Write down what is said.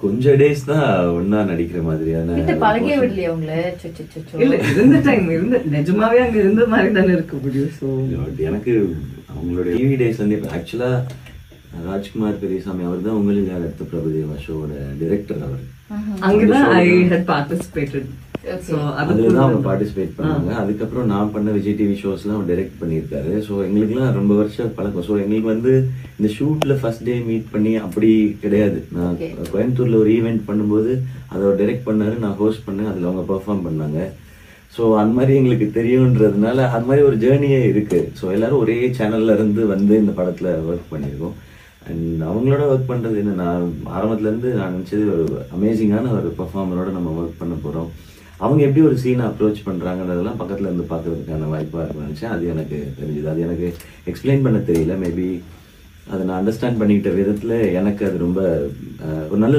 கொஞ்சம் டேஸ் தான் ஒன்னா நடிக்கிற மாதிரியான பழகே விடலையா உங்களை? இல்ல இருந்த டைம் இருந்த நிஜமாவே அங்க இருந்த மாதிரி தானே இருக்க முடியும். ஸோ எனக்கு அவங்களுடைய டிவி டேஸ் வந்து ஆக்சுவலா ராஜ்குமார் பெரியசாமி அவர் தான் உங்களுக்கு அடுத்த பிரபுதேவா ஷோட டைரக்டர். அவர் அங்கதான் ஐ ஹட் பார்ட்டிசிபேட்டட். அதுலதான் அவங்க பார்ட்டிசிபேட் பண்ணாங்க. அதுக்கப்புறம் நான் பண்ண விஜய் டிவி ஷோஸ்லாம் அவர் டைரக்ட் பண்ணியிருக்காரு. ஸோ எங்களுக்குலாம் ரொம்ப வருஷம் பழக்கம். ஸோ எங்களுக்கு வந்து இந்த ஷூட்ல ஃபர்ஸ்ட் டே மீட் பண்ணி அப்படி கிடையாது. நான் கோயம்புத்தூர்ல ஒரு ஈவெண்ட் பண்ணும்போது அதை அவர் டைரக்ட் பண்ணாரு, நான் ஹோஸ்ட் பண்ணேன், அதுல அவங்க பெர்ஃபார்ம் பண்ணாங்க. ஸோ அந்த மாதிரி எங்களுக்கு தெரியுன்றதுனால அது மாதிரி ஒரு ஜேர்னியே இருக்கு. ஸோ எல்லாரும் ஒரே சேனல்ல இருந்து வந்து இந்த படத்துல ஒர்க் பண்ணியிருக்கோம். அண்ட் அவங்களோட ஒர்க் பண்றது என்ன, நான் ஆரம்பத்துல இருந்து நான் நினைச்சது ஒரு அமேசிங்கான ஒரு பெர்ஃபார்மரோட நம்ம ஒர்க் பண்ண போறோம். அவங்க எப்படி ஒரு சீனை அப்ரோச் பண்றாங்கன்றதெல்லாம் பக்கத்துல இருந்து பாக்குறதுக்கான வாய்ப்பா இருக்குன்னு நினைச்சேன். அது எனக்கு தெரிஞ்சது. அது எனக்கு எக்ஸ்பிளைன் பண்ண தெரியல. மேபி அதை நான் அண்டர்ஸ்டாண்ட் பண்ணிக்கிட்ட விதத்துல எனக்கு அது ரொம்ப ஒரு நல்ல